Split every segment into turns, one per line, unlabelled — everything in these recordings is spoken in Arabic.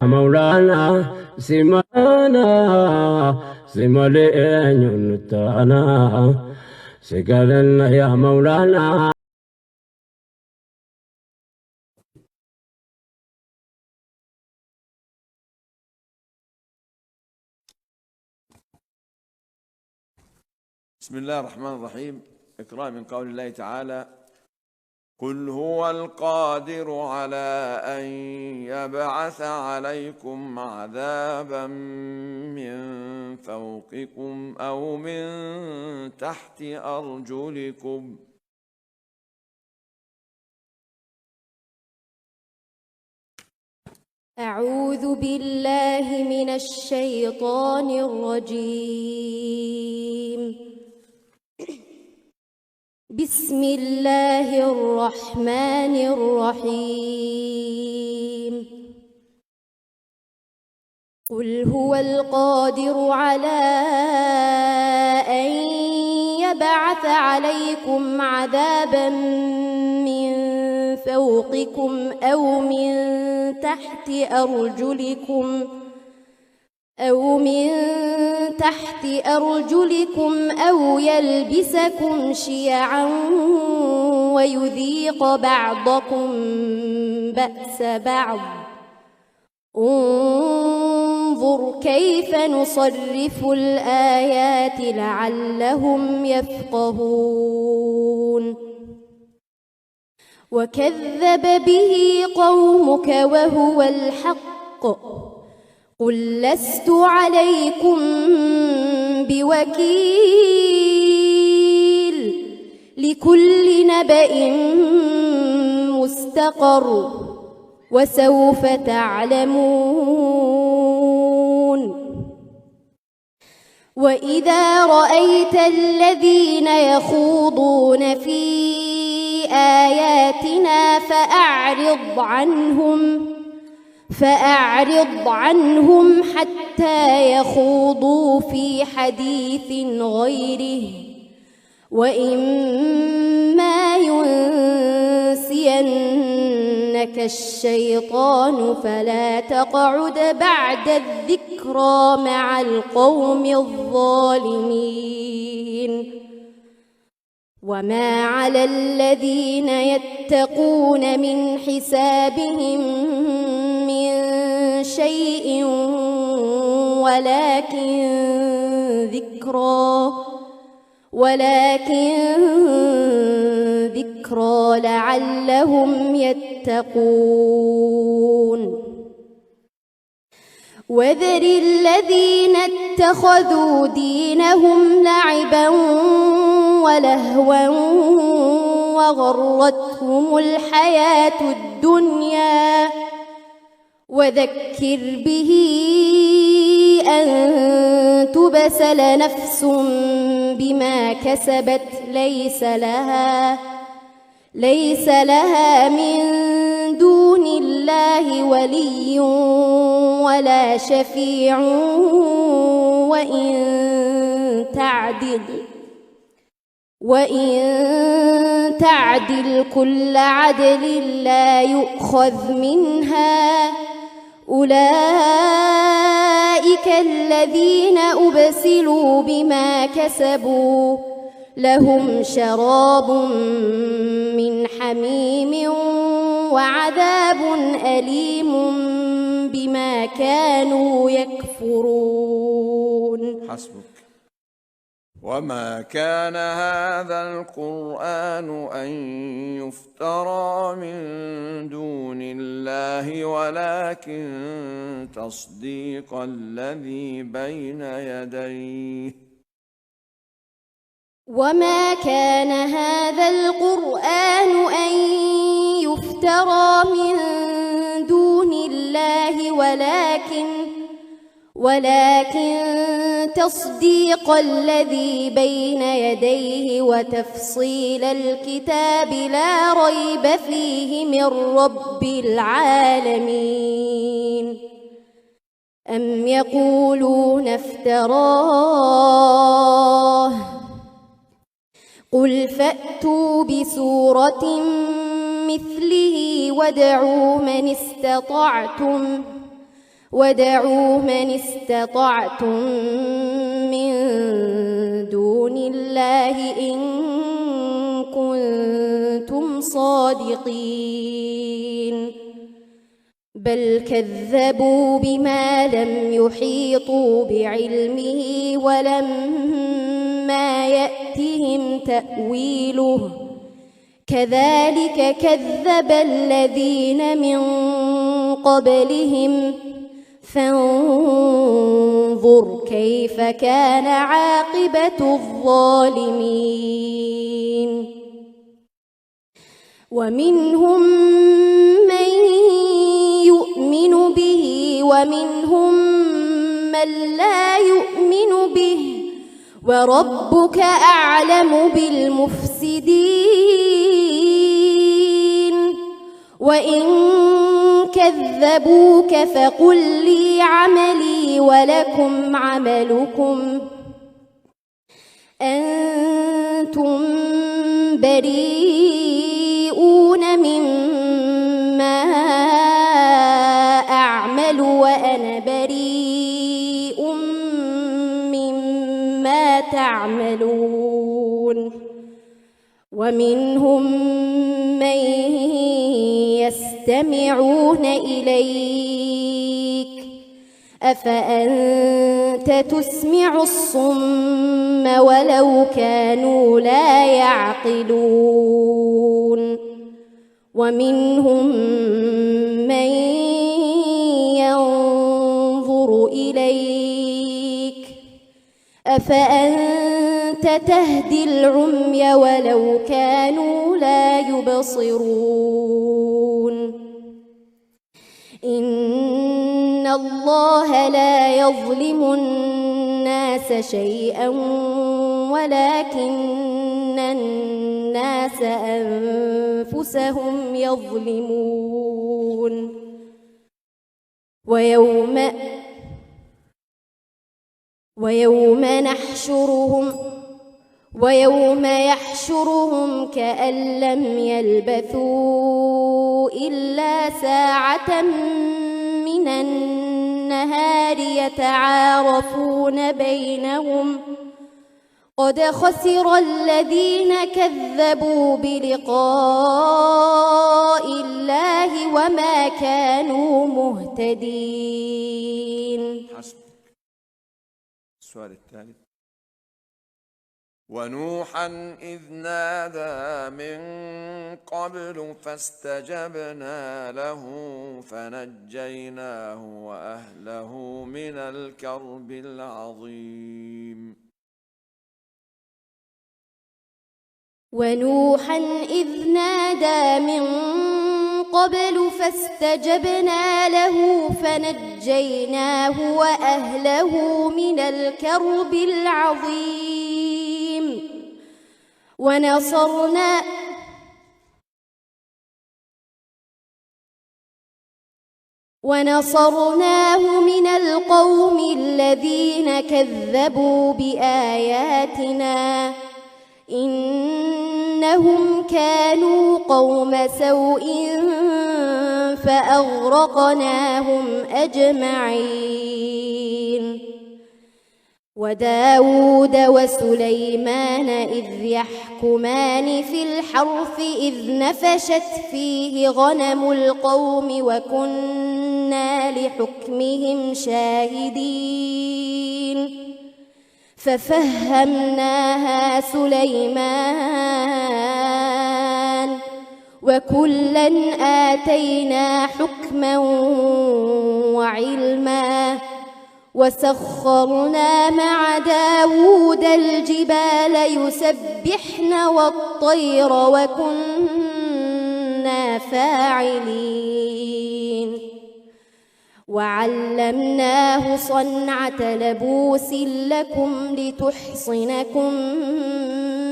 مولانا سمانا سمالين ينتانا سقالنا يا مولانا.
بسم الله الرحمن الرحيم. اقرأ من قول الله تعالى: قل هو القادر على أن يبعث عليكم عذابا من فوقكم أو من تحت أرجلكم
أعوذ بالله من الشيطان الرجيم. بسم الله الرحمن الرحيم. قل هو القادر على أن يبعث عليكم عذابا من فوقكم أو من تحت أرجلكم أو يلبسكم شيعا ويذيق بعضكم بأس بعض. انظر كيف نصرف الآيات لعلهم يفقهون. وكذب به قومك وهو الحق. قل لست عليكم بوكيل. لكل نبأ مستقر وسوف تعلمون. وإذا رأيت الذين يخوضون في آياتنا فأعرض عنهم حتى يخوضوا في حديث غيره. وإما ينسينك الشيطان فلا تقعد بعد الذكرى مع القوم الظالمين. وما على الذين يتقون من حسابهم من شيء ولكن ذكرى لعلهم يتقون. وذر الذين اتخذوا دينهم لعبا ولهوا وغرتهم الحياة الدنيا. وذكر به أن تبسل نفس بما كسبت ليس لها من دون الله ولي ولا شفيع وإن تعدل كل عدل لا يؤخذ منها. أولئك الذين أبسلوا بما كسبوا لهم شراب من حميم وعذاب أليم بما كانوا يكفرون.
حسبك. وما كان هذا القرآن أن يفترى من دون الله ولكن تصديق الذي بين يديه.
وما كان هذا القرآن أن يفترى من دون الله ولكن تصديق الذي بين يديه وتفصيل الكتاب لا ريب فيه من رب العالمين. أم يقولون افتراه قل فأتوا بسورة مثله وادعوا من استطعتم وادعوا من استطعتم من دون الله إن كنتم صادقين بل كذبوا بما لم يحيطوا بعلمه ولما يأتهم تأويله كذلك كذب الذين من قبلهم فانظر كيف كان عاقبة الظالمين ومنهم من يؤمن به ومنهم من لا يؤمن به وربك أعلم بالمفسدين وإن كذبوك فقل لي عملي ولكم عملكم أنتم بريئون مما أعمل وأنا بريء مما تعملون ومنهم من يستمعون إليك أفأنت تسمع الصم ولو كانوا لا يعقلون ومنهم من ينظر إليك أفأنت تهدي العمي ولو كانوا لا يبصرون إن الله لا يظلم الناس شيئا ولكن الناس أنفسهم يظلمون ويوم يحشرهم كأن لم يلبثوا إلا ساعة من النهار يتعارفون بينهم قد خسر الذين كذبوا بلقاء الله وما كانوا مهتدين.
السؤال الثالث: ونوحا إذ نادى من قبل فاستجبنا له فنجيناه وأهله من الكرب العظيم.
ونوحا إذ نادى من قبل فاستجبنا له فنجيناه وأهله من الكرب العظيم ونصرناه من القوم الذين كذبوا بآياتنا إنهم كانوا قوم سوء فأغرقناهم أجمعين. وداود وسليمان إذ يحكمان في الحرث إذ نفشت فيه غنم القوم وكنا لحكمهم شاهدين ففهمناها سليمان وكلا آتينا حكما وعلما وسخرنا مع داود الجبال يسبحن والطير وكنا فاعلين. وعلمناه صنعة لبوس لكم لتحصنكم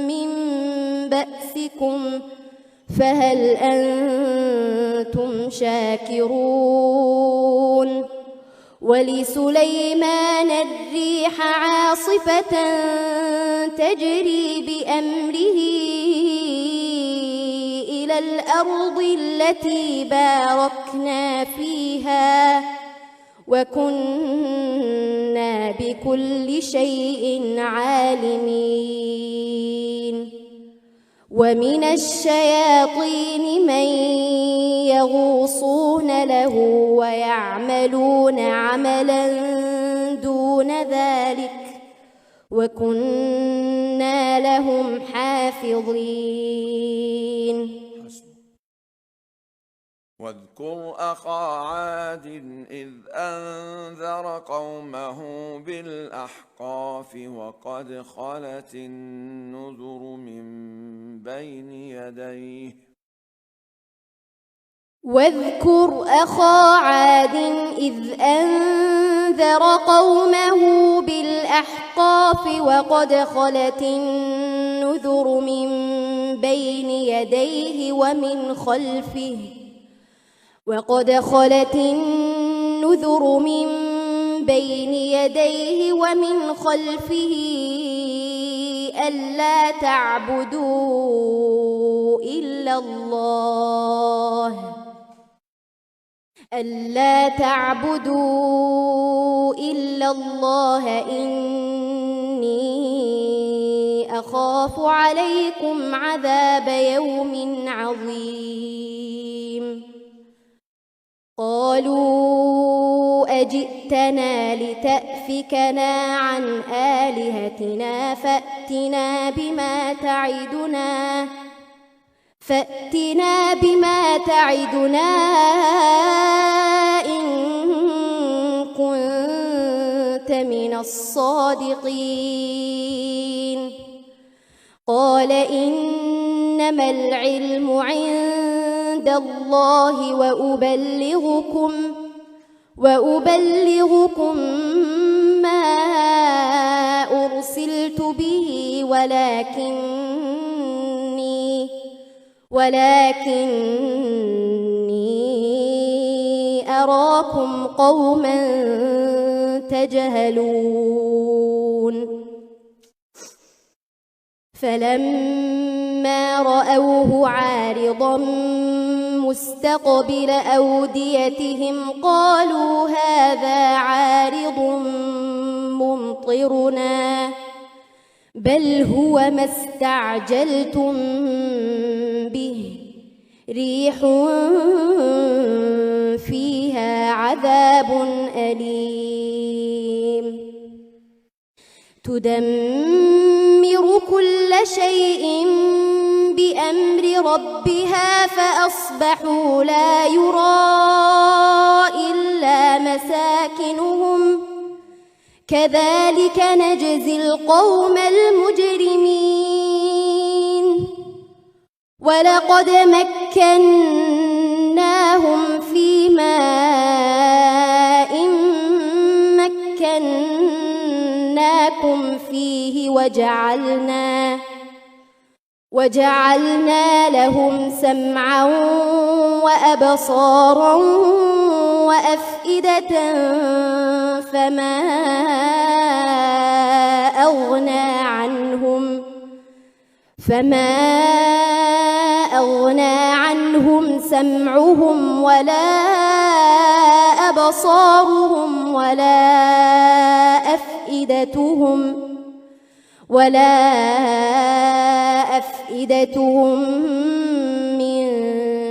من بأسكم فهل أنتم شاكرون؟ ولسليمان الريح عاصفة تجري بأمره إلى الأرض التي باركنا فيها وكنا بكل شيء عالمين ومن الشياطين من يغوصون له ويعملون عملا دون ذلك وكنا لهم حافظين.
واذكر أخا عاد إذ أنذر قومه بالأحقاف وقد خلت النذر من بين يديه.
واذكر أخا عاد إذ أنذر قومه بالأحقاف وقد خلت النذر من بين يديه ومن خلفه ألا تعبدوا إلا الله إني أخاف عليكم عذاب يوم عظيم. قالوا أجئتنا لتأفكنا عن آلهتنا فأتنا بما تعدنا إن كنت من الصادقين. قال إنما العلم عند الله وأبلغكم ما أرسلت به ولكني أراكم قوما تجهلون. فلما رأوه عارضا مستقبل أوديتهم قالوا هذا عارض ممطرنا بل هو ما استعجلتم به ريح فيها عذاب أليم تدمر كل شيء بأمر ربها فأصبحوا لا يرى إلا مساكنهم كذلك نجزي القوم المجرمين. ولقد مكناهم في ماء مكناكم فيه وجعلنا لهم سمعا وأبصارا وأفئدة فما أغنى عنهم سمعهم ولا أبصارهم ولا أفئدتهم من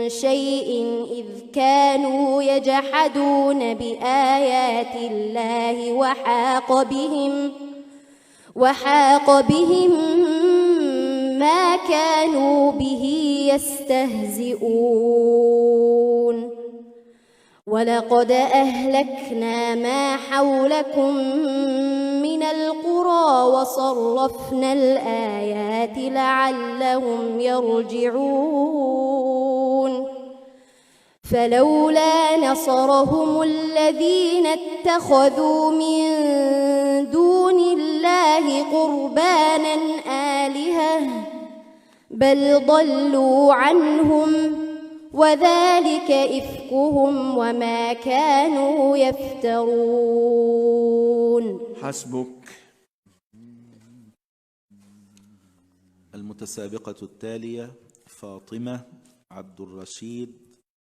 شيء إذ كانوا يجحدون بآيات الله وحاق بهم ما كانوا به يستهزئون. ولقد أهلكنا ما حولكم من القرى وصرفنا الآيات لعلهم يرجعون. فلولا نصرهم الذين اتخذوا من دون الله قربانا آلهة بل ضلوا عنهم وذلك إفكهم وما كانوا يفترون.
حسبك.
المتسابقة التالية فاطمة عبد الرشيد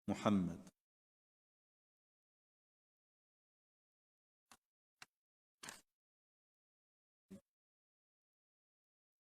محمد.